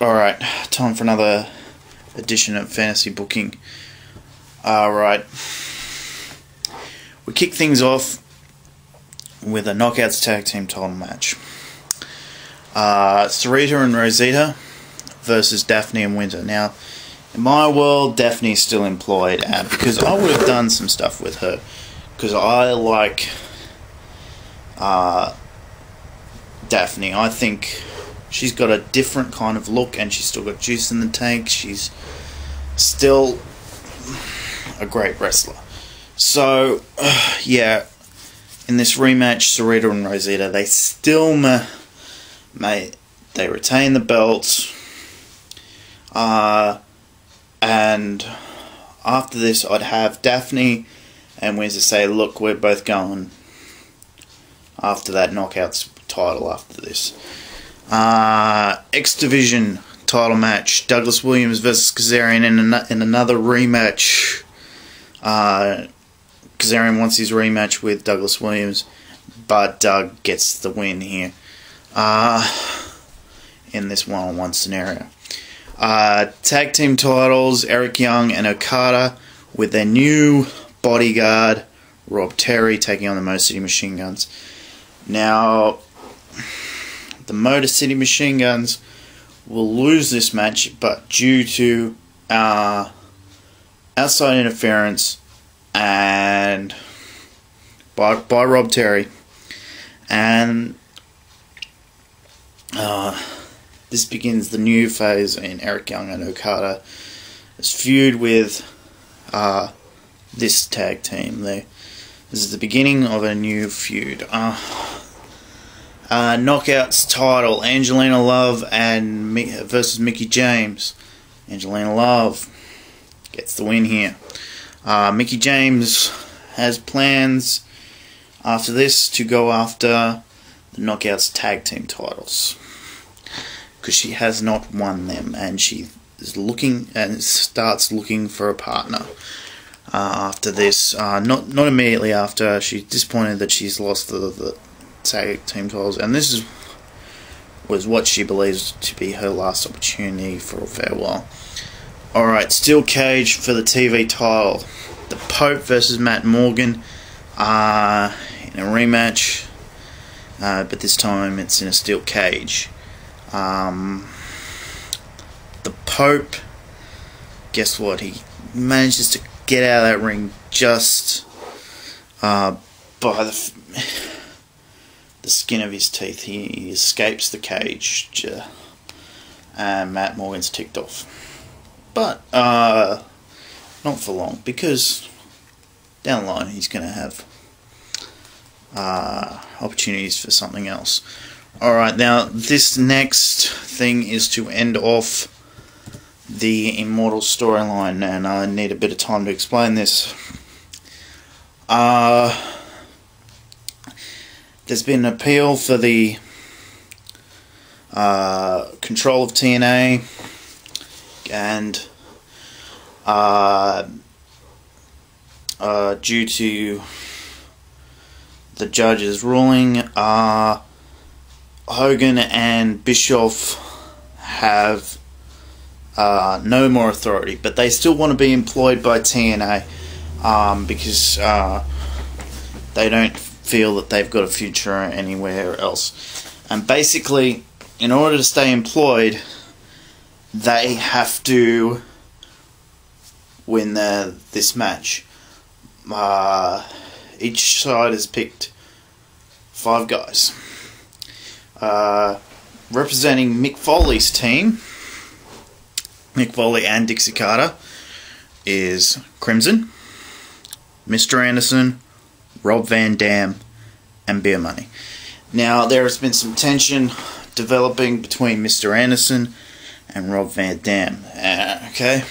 Alright, time for another edition of Fantasy Booking. Alright, we kick things off with a Knockouts Tag Team title match. Sarita and Rosita versus Daffney and Winter. Now, in my world, Daffney's still employed, because I would have done some stuff with her, because I like Daffney. I think she's got a different kind of look, and she's still got juice in the tank. She's still a great wrestler. So, yeah, in this rematch, Sarita and Rosita, they still they retain the belts. And after this, I'd have Daffney and Winter say, look, we're both going after that Knockouts title after this. X Division title match, Douglas Williams versus Kazarian in another rematch. Kazarian wants his rematch with Douglas Williams, but Doug gets the win here in this one-on-one scenario. Tag team titles, Eric Young and Okato with their new bodyguard, Rob Terry, taking on the Motor City Machine Guns. Now, the Motor City Machine Guns will lose this match, but due to outside interference and by Rob Terry, and this begins the new phase in Eric Young and Okato. This feud with this tag team. This is the beginning of a new feud. Knockouts title, Angelina Love and versus Mickie James. Angelina Love gets the win here. Mickie James has plans after this to go after the Knockouts tag team titles, because she has not won them, and she is looking and starts looking for a partner after this. Not immediately after. She's disappointed that she's lost the tag team titles, and this was what she believes to be her last opportunity for a farewell. Alright, steel cage for the TV title. The Pope versus Matt Morgan in a rematch, but this time it's in a steel cage. The Pope, guess what? He manages to get out of that ring just by the skin of his teeth. He escapes the cage, and Matt Morgan's ticked off. But not for long, because down the line he's going to have opportunities for something else. Alright, now this next thing is to end off the Immortal storyline, and I need a bit of time to explain this. There's been an appeal for the control of TNA, and due to the judge's ruling, Hogan and Bischoff have no more authority, but they still want to be employed by TNA because they don't feel that they've got a future anywhere else. And basically, in order to stay employed, they have to win this match. Each side has picked 5 guys. Representing Mick Foley's team, Mick Foley and Dixie Carter, is Crimson, Mr. Anderson, Rob Van Dam, and Beer Money. Now, there has been some tension developing between Mr. Anderson and Rob Van Dam. Okay,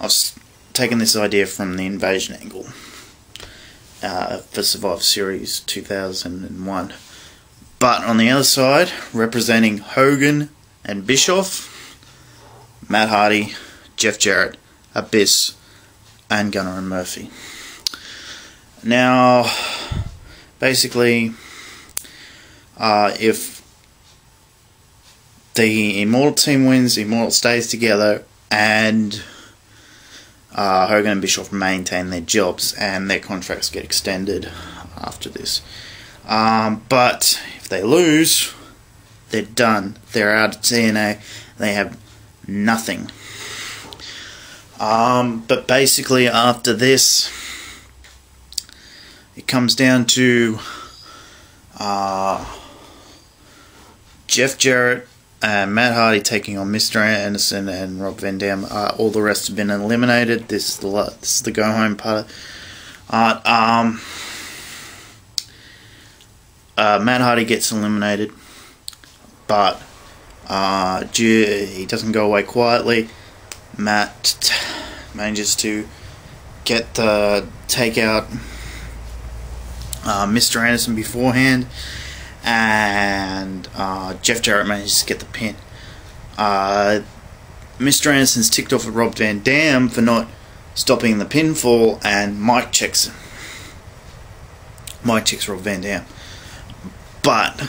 I've taken this idea from the Invasion angle for Survivor Series 2001. But on the other side, representing Hogan and Bischoff, Matt Hardy, Jeff Jarrett, Abyss, and Gunner and Murphy. Now, basically, if the Immortal team wins, Immortal stays together, and Hogan and Bischoff maintain their jobs, and their contracts get extended after this. But if they lose, they're done. They're out of TNA. They have nothing. But basically after this, it comes down to Jeff Jarrett and Matt Hardy taking on Mr. Anderson and Rob Van Dam. All the rest have been eliminated. This is the go home part. Matt Hardy gets eliminated, but he doesn't go away quietly. Matt manages to take out Mr. Anderson beforehand, and Jeff Jarrett manages to get the pin. Mr. Anderson's ticked off at Rob Van Dam for not stopping the pinfall, and Mike checks Rob Van Dam. But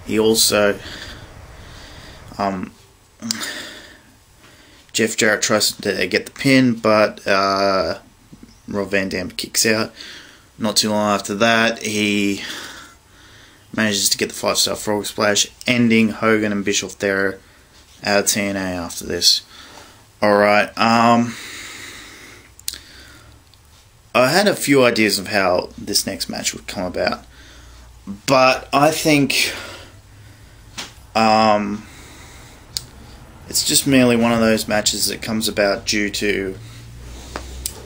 he also Jeff Jarrett tries to get the pin, but Rob Van Dam kicks out. Not too long after that, he manages to get the 5-star frog splash, ending Hogan and Bischoff there out of TNA after this. Alright, I had a few ideas of how this next match would come about, but I think it's just merely one of those matches that comes about due to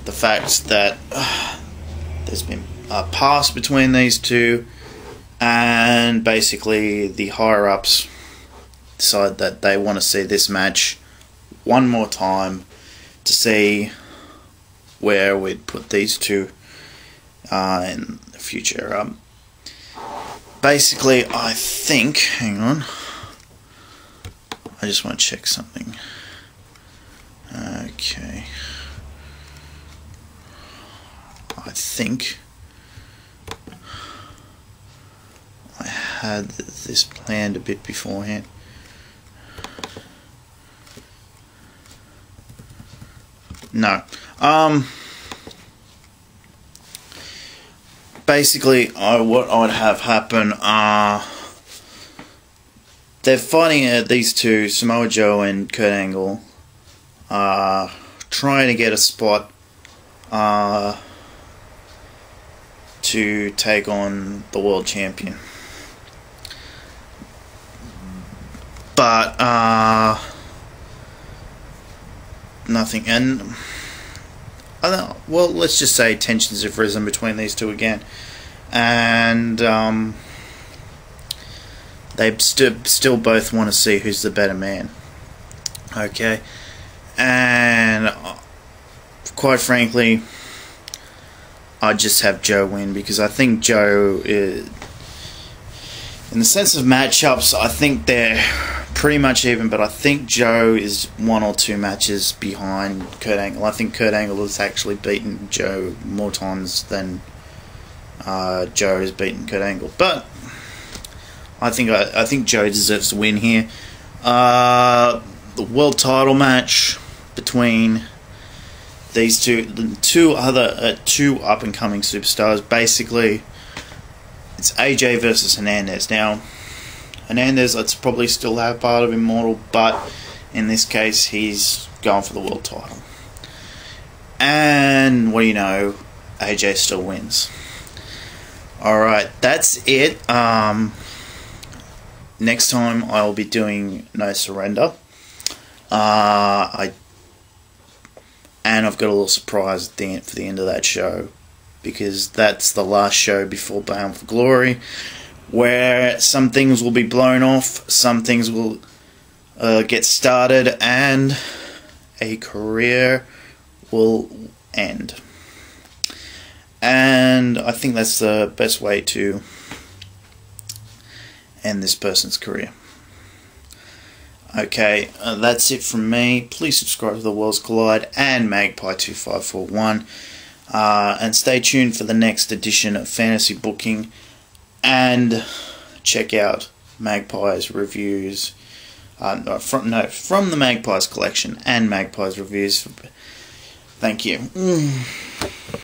the fact that there's been a past between these two, and basically the higher-ups decide that they want to see this match one more time to see where we'd put these two in the future. Basically, I think, hang on, I just want to check something. Okay, I think I had this planned a bit beforehand. No. Basically, what I would have happen, they're fighting these two, Samoa Joe and Kurt Angle, trying to get a spot to take on the world champion. But nothing, and well, let's just say tensions have risen between these two again, and they still both want to see who's the better man. Okay, and quite frankly, I just have Joe win, because I think Joe is, in the sense of matchups, I think they're pretty much even, but I think Joe is 1 or 2 matches behind Kurt Angle. I think Kurt Angle has actually beaten Joe more times than Joe has beaten Kurt Angle. But I think Joe deserves to win here. The world title match between these two up and coming superstars. Basically, it's AJ versus Hernandez. Now, Hernandez, let's probably still have part of Immortal, but in this case, he's going for the world title. And what do you know? AJ still wins. Alright, that's it. Next time I'll be doing No Surrender. And I've got a little surprise at the end, for the end of that show, because that's the last show before Bound for Glory, where some things will be blown off, some things will get started, and a career will end. And I think that's the best way to end this person's career. Okay, that's it from me. Please subscribe to The Worlds Collide and Magpie2541. And stay tuned for the next edition of Fantasy Booking. And check out Magpies reviews. From the Magpies collection and Magpies reviews. Thank you.